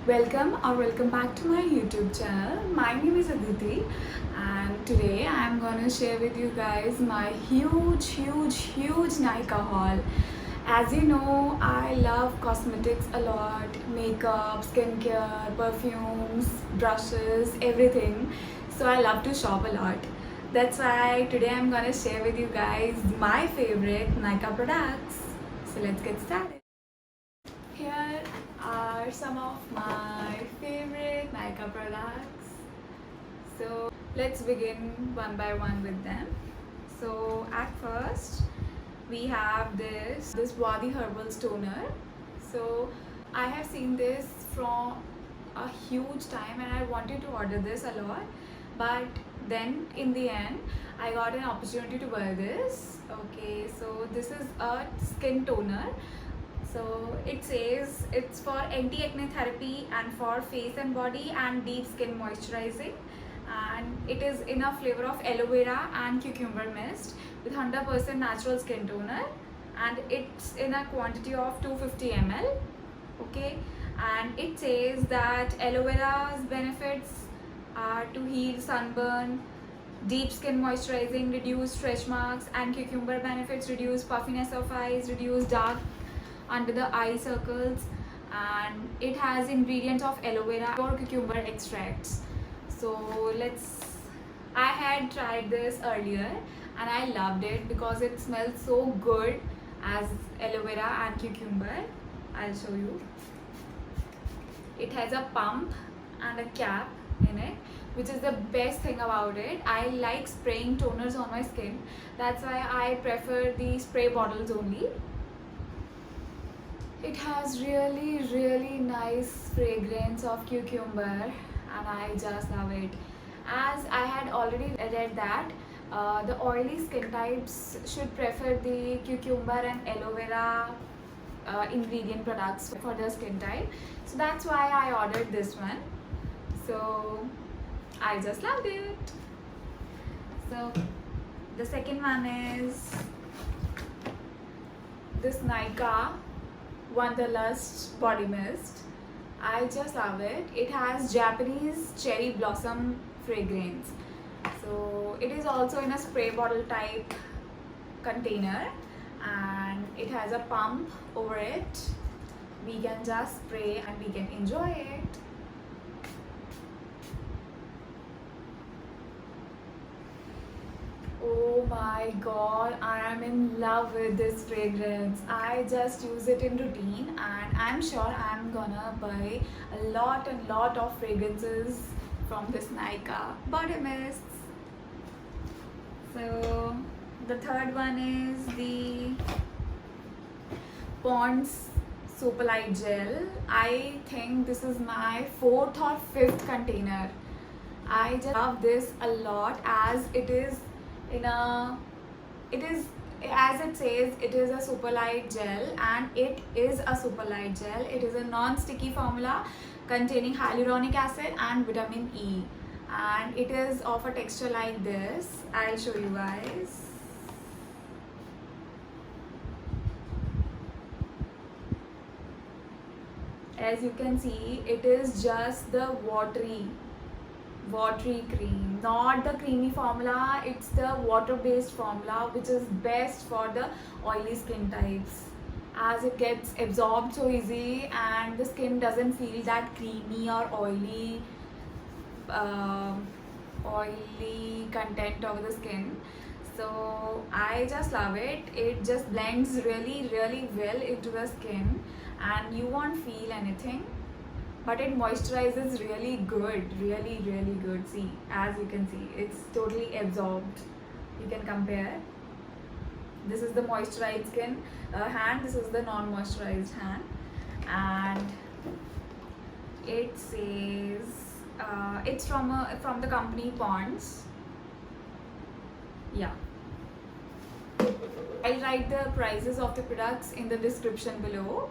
Welcome back to my YouTube channel. My name is Aditi and today I am gonna share with you guys my huge Nykaa haul. As you know, I love cosmetics a lot, makeup, skincare, perfumes, brushes, everything. So I love to shop a lot. That's why today I'm gonna share with you guys my favorite Nykaa products. So let's get started. Here are some of my favorite Nykaa products. So let's begin one by one with them. So at first we have this Wadi Herbal Toner. So I have seen this from a huge time and I wanted to order this a lot, but then in the end I got an opportunity to buy this. Okay, so this is a skin toner. So it says it's for anti-acne therapy and for face and body and deep skin moisturizing, and it is in a flavor of aloe vera and cucumber mist with 100% natural skin toner, and it's in a quantity of 250 ml. Okay, and it says that aloe vera's benefits are to heal sunburn, deep skin moisturizing, reduce stretch marks, and cucumber benefits reduce puffiness of eyes, reduce dark under the eye circles, and it has ingredients of aloe vera or cucumber extracts. So I had tried this earlier and I loved it because it smells so good as aloe vera and cucumber. I'll show you. It has a pump and a cap in it, which is the best thing about it. I like spraying toners on my skin. That's why I prefer the spray bottles only. It has really nice fragrance of cucumber and I just love it. As I had already read that the oily skin types should prefer the cucumber and aloe vera ingredient products for their skin type. So that's why I ordered this one. So I just loved it. So the second one is this Nykaa Wanderlust body mist. I just love it. It has Japanese cherry blossom fragrance. So it is also in a spray bottle type container and it has a pump over it. We can just spray and we can enjoy it. Oh my god, I am in love with this fragrance. I just use it in routine and I'm sure I'm gonna buy a lot of fragrances from this Nykaa body mists. So the third one is the Pond's Superlight Gel. I think this is my fourth or fifth container. I just love this a lot as it is as it says, it is a super light gel, and it is a super light gel. It is a non-sticky formula containing hyaluronic acid and vitamin E, and it is of a texture like this. I'll show you guys. As you can see, it is just the watery cream, not the creamy formula. It's the water based formula, which is best for the oily skin types as it gets absorbed so easy and the skin doesn't feel that creamy or oily content of the skin. So I just love it. It just blends really well into the skin and you won't feel anything, but it moisturizes really good. See, as you can see, it's totally absorbed. You can compare. This is the moisturized skin hand, this is the non-moisturized hand, and it says it's from the company Pond's. Yeah, I'll write the prices of the products in the description below.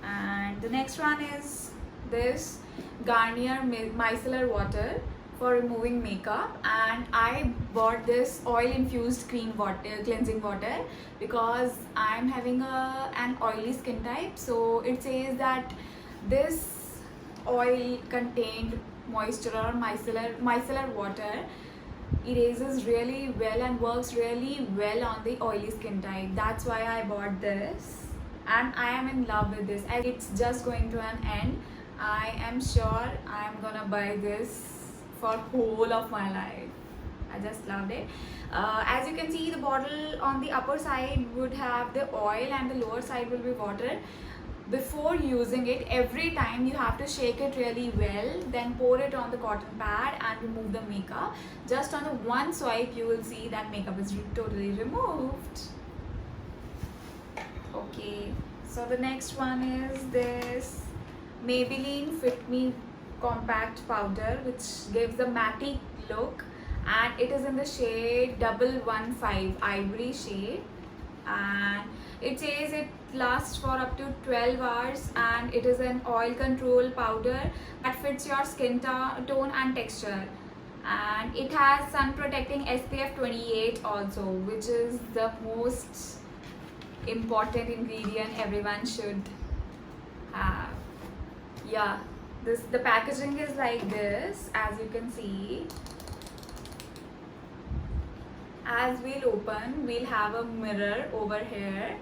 And the next one is this Garnier Micellar Water for removing makeup, and I bought this oil infused cleansing water because I'm having an oily skin type. So it says that this oil contained moisture or micellar water erases really well and works really well on the oily skin type. That's why I bought this and I am in love with this. And it's just going to an end. I am sure I am gonna buy this for whole of my life. I just loved it. As you can see, the bottle on the upper side would have the oil and the lower side will be water. Before using it, every time you have to shake it really well, then pour it on the cotton pad and remove the makeup. Just on the one swipe you will see that makeup is totally removed. Okay, so the next one is this Maybelline Fit Me Compact Powder, which gives a matte look, and it is in the shade 115 ivory shade, and it says it lasts for up to 12 hours and it is an oil control powder that fits your skin tone and texture, and it has sun protecting SPF 28 also, which is the most important ingredient everyone should have. Yeah, the packaging is like this, as you can see. As we'll open, we'll have a mirror over here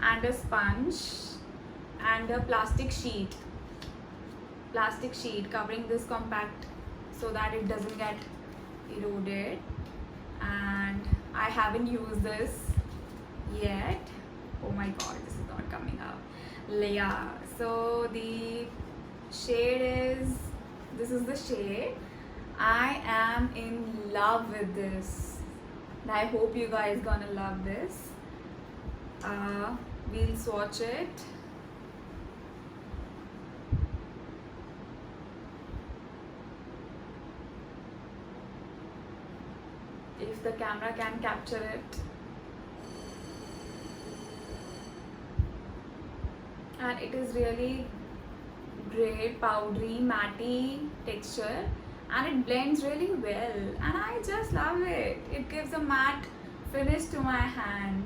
and a sponge and a plastic sheet covering this compact so that it doesn't get eroded. And I haven't used this yet. Oh my god, this is not coming out. Yeah, so the shade is, this is the shade. I am in love with this and I hope you guys gonna love this. We'll swatch it. If the camera can capture it. And it is really great powdery matte texture and it blends really well and I just love it. It gives a matte finish to my hand.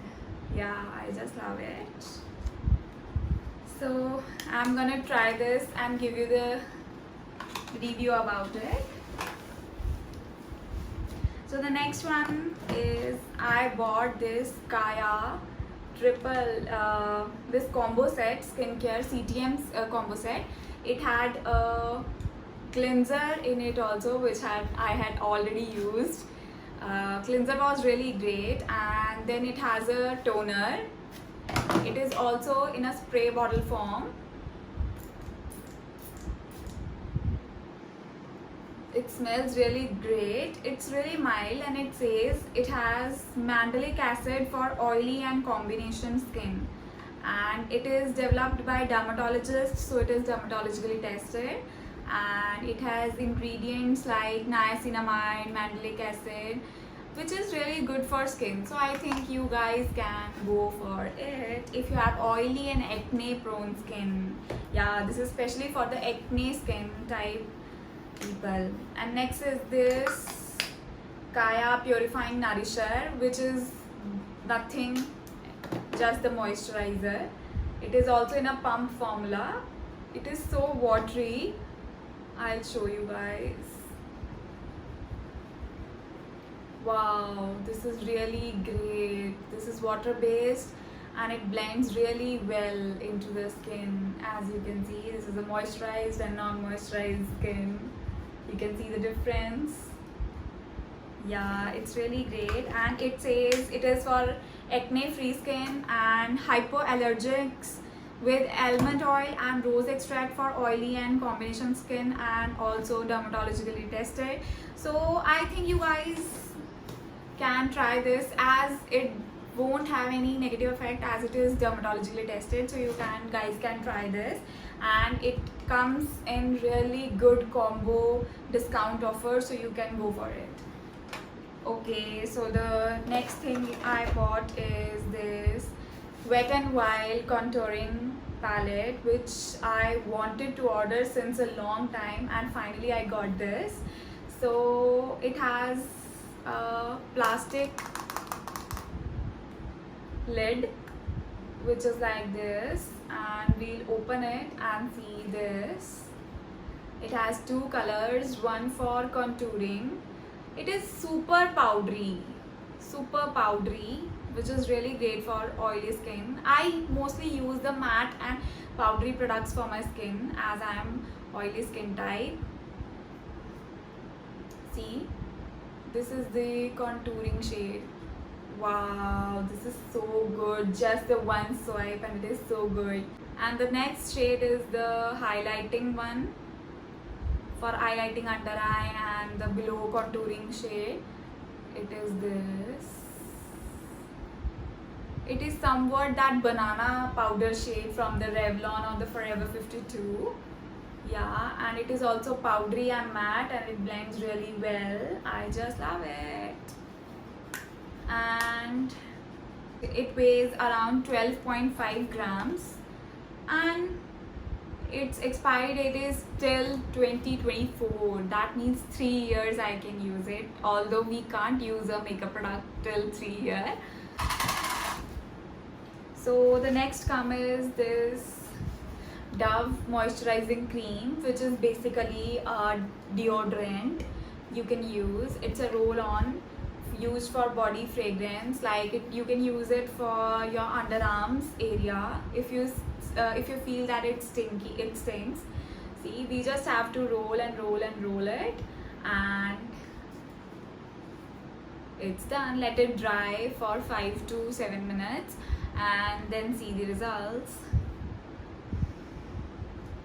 Yeah, I just love it. So I'm gonna try this and give you the review about it. So the next one is I bought this Kaya triple this combo set, skincare CTM combo set. It had a cleanser in it also, which I had already used. Cleanser was really great, and then it has a toner. It is also in a spray bottle form. It smells really great. It's really mild and it says it has mandelic acid for oily and combination skin, and it is developed by dermatologists, so it is dermatologically tested, and it has ingredients like niacinamide, mandelic acid, which is really good for skin. So I think you guys can go for it if you have oily and acne prone skin. Yeah, this is especially for the acne skin type people. And next is this Kaya Purifying Nourisher, which is nothing, just the moisturizer. It is also in a pump formula. It is so watery. I'll show you guys. Wow, this is really great. This is water based and it blends really well into the skin. As you can see, this is a moisturized and non-moisturized skin. You can see the difference. Yeah, it's really great, and it says it is for acne free skin and hypoallergics with almond oil and rose extract for oily and combination skin, and also dermatologically tested. So I think you guys can try this, as it won't have any negative effect as it is dermatologically tested. So you guys can try this, and it comes in really good combo discount offer, so you can go for it. Okay, so the next thing I bought is this Wet n Wild contouring palette, which I wanted to order since a long time, and finally I got this. So it has a plastic lid which is like this, and we'll open it and see this. It has two colors, one for contouring. It is super powdery, which is really great for oily skin. I mostly use the matte and powdery products for my skin as I am oily skin type. See, this is the contouring shade. Wow, this is so good. Just the one swipe and it is so good. And the next shade is the highlighting one for highlighting under eye and the below contouring shade. It is this. It is somewhat that banana powder shade from the Revlon or the Forever 52. Yeah, and it is also powdery and matte and it blends really well. I just love it. And it weighs around 12.5 grams and its expiry date is till 2024. That means 3 years I can use it, although we can't use a makeup product till 3 years. So the next come is this Dove moisturizing cream, which is basically a deodorant you can use. It's a roll-on used for body fragrance. Like you can use it for your underarms area if you feel that it stinks. See, we just have to roll and roll and roll it, and it's done. Let it dry for 5 to 7 minutes and then see the results.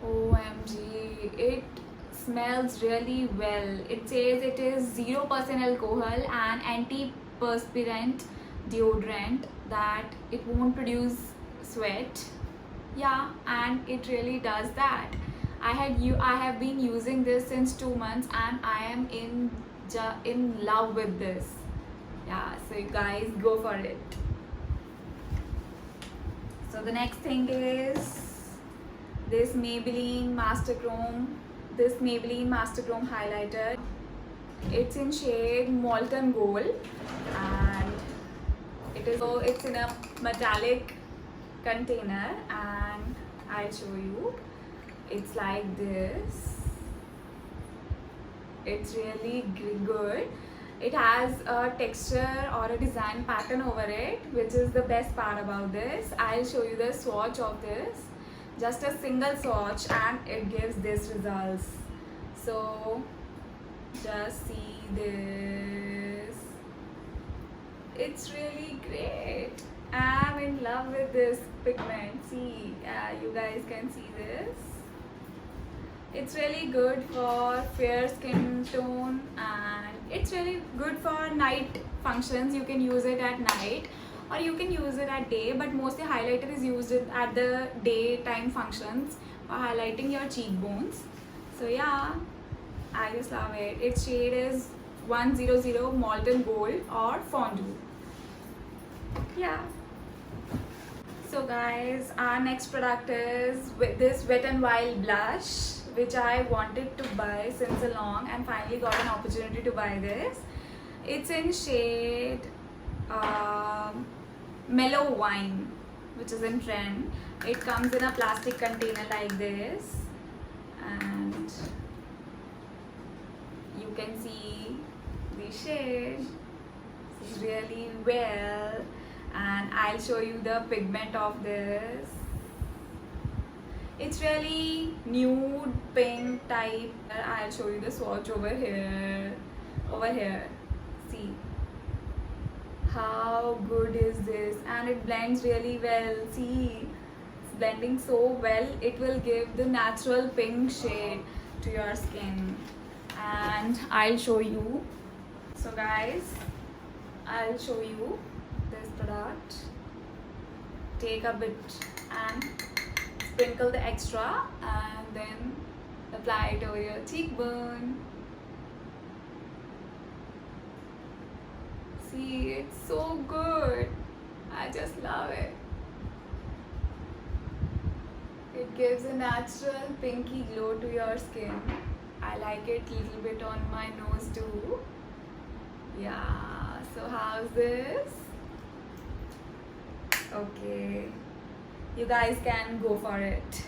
OMG, it smells really well. It says it is 0% alcohol and antiperspirant deodorant, that it won't produce sweat. Yeah, and it really does that. I have been using this since 2 months and I am in love with this. Yeah, so you guys go for it. So the next thing is this Maybelline Master Chrome highlighter. It's in shade Molten Gold and it's in a metallic container, and I'll show you. It's like this. It's really good. It has a texture or a design pattern over it, which is the best part about this. I'll show you the swatch of this. Just a single swatch and it gives this results. So just see this. It's really great. I'm in love with this pigment. See, you guys can see this. It's really good for fair skin tone and it's really good for night functions. You can use it at night or you can use it at day, but mostly highlighter is used at the daytime functions for highlighting your cheekbones. So yeah, I just love it. Its shade is 100 Molten Gold or Fondue. Yeah. So guys, our next product is this Wet n Wild blush, which I wanted to buy since long and finally got an opportunity to buy this. It's in shade Mellow Wine, which is in trend. It comes in a plastic container like this and you can see the shade really well, and I'll show you the pigment of this. It's really nude pink type. I'll show you the swatch over here. See how good is this, and it blends really well. See, it's blending so well. It will give the natural pink shade to your skin, and I'll show you. So guys, I'll show you this product. Take a bit and sprinkle the extra and then apply it over your cheekbone. See, it's so good. I just love it. It gives a natural pinky glow to your skin. I like it a little bit on my nose too. Yeah, so how's this? Okay, you guys can go for it.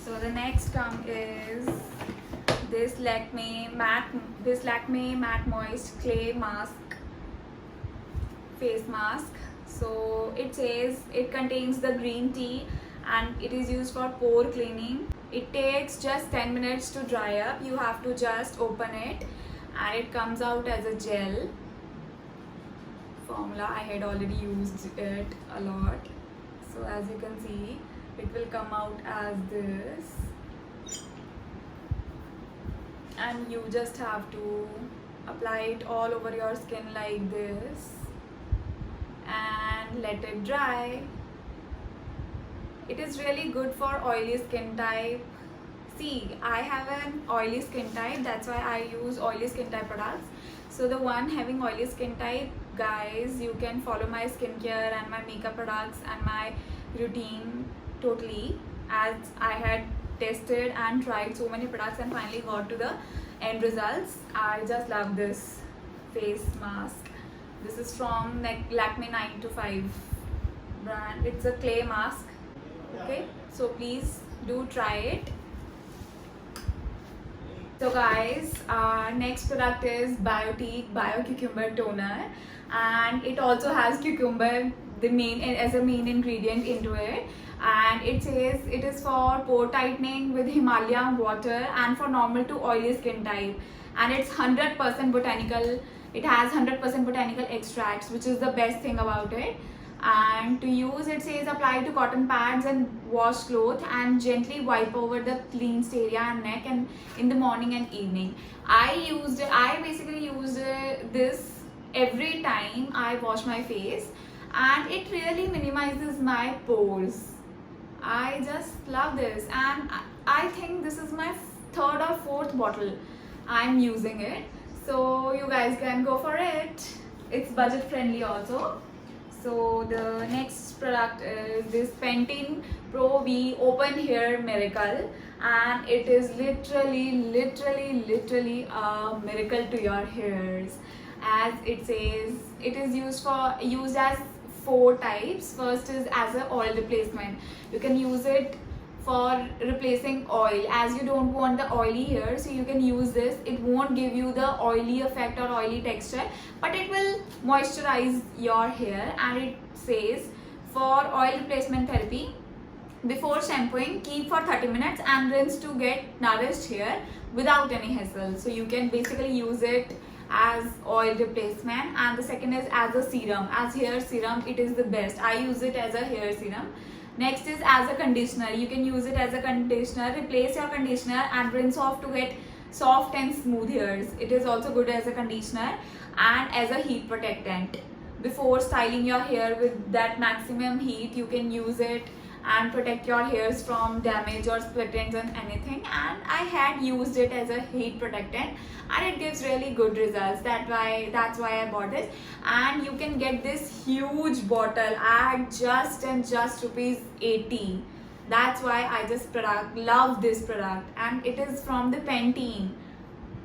So the next come is this Lakme Matte Moist Clay Mask face mask. So it says it contains the green tea and it is used for pore cleaning. It takes just 10 minutes to dry up. You have to just open it and it comes out as a gel formula. I had already used it a lot. So as you can see, it will come out as this. And you just have to apply it all over your skin like this and let it dry. It is really good for oily skin type. See, I have an oily skin type, that's why I use oily skin type products. So the one having oily skin type, guys, you can follow my skincare and my makeup products and my routine totally, as I had tested and tried so many products and finally got to the end results. I just love this face mask. This is from Lakme 9 to 5 brand. It's a clay mask. Okay, so please do try it. So guys, our next product is Biotique Bio Cucumber Toner, and it also has cucumber as a main ingredient into it. And it says it is for pore tightening with Himalayan water and for normal to oily skin type. And it's 100% botanical. It has 100% botanical extracts, which is the best thing about it. And to use, it says apply to cotton pads and wash clothes and gently wipe over the cleansed area and neck and in the morning and evening. I basically use this every time I wash my face, and it really minimizes my pores. I just love this, and I think this is my third or fourth bottle I'm using it. So you guys can go for it. It's budget friendly also. So the next product is this Pantene Pro V Open Hair Miracle, and it is literally a miracle to your hairs. As it says, it is used as 4 types. First is as a oil replacement. You can use it for replacing oil, as you don't want the oily hair, so you can use this. It won't give you the oily effect or oily texture, but it will moisturize your hair. And it says for oil replacement therapy, before shampooing, keep for 30 minutes and rinse to get nourished hair without any hassle. So you can basically use it as oil replacement. And the second is as a serum, as hair serum. It is the best. I use it as a hair serum. Next is as a conditioner. You can use it as a conditioner. Replace your conditioner and rinse off to get soft and smooth hairs. It is also good as a conditioner and as a heat protectant. Before styling your hair with that maximum heat, you can use it and protect your hairs from damage or split ends and anything. And I had used it as a heat protectant and it gives really good results. That's why I bought this. And you can get this huge bottle at just ₹80. That's why I just love this product, and it is from the Pantene.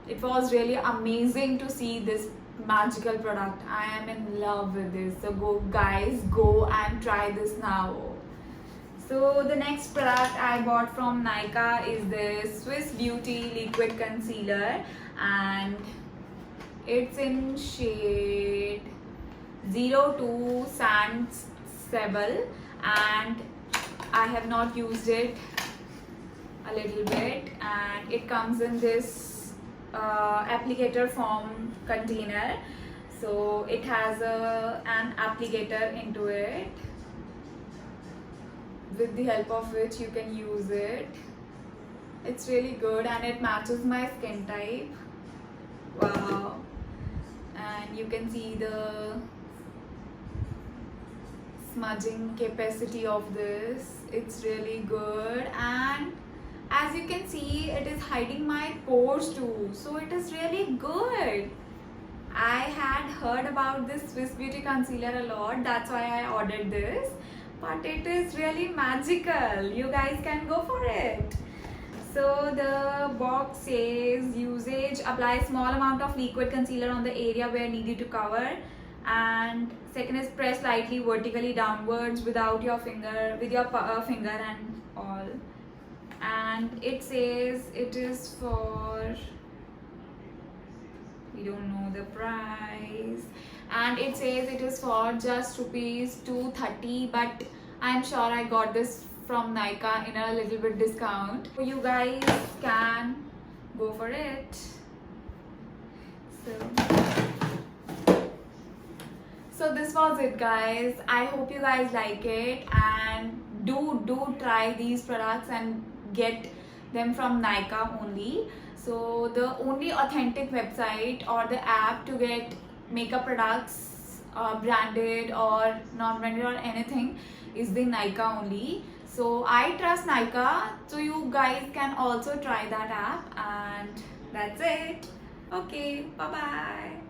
It was really amazing to see this magical product. I am in love with this. So go guys, go and try this now. So the next product I bought from Nykaa is this Swiss Beauty Liquid Concealer, and it's in shade 02 Sand Sable, and I have not used it a little bit, and it comes in this applicator foam container. So it has an applicator into it, with the help of which you can use it. It's really good and it matches my skin type. Wow. And you can see the smudging capacity of this. It's really good, and as you can see, it is hiding my pores too, so it is really good. I had heard about this Swiss Beauty concealer a lot, that's why I ordered this, but it is really magical. You guys can go for it. So the box says usage: apply small amount of liquid concealer on the area where needed to cover, and second is press lightly vertically downwards without your finger, with your finger and all. and it says it is for, we don't know the price, and it says it is for just rupees 230, but I'm sure I got this from Nykaa in a little bit discount, so you guys can go for it. So this was it, guys. I hope you guys like it, and do try these products and get them from Nykaa only. So the only authentic website or the app to get makeup products branded or non-branded or anything is the Nykaa only. So I trust Nykaa, so you guys can also try that app, and that's it. Okay, bye bye.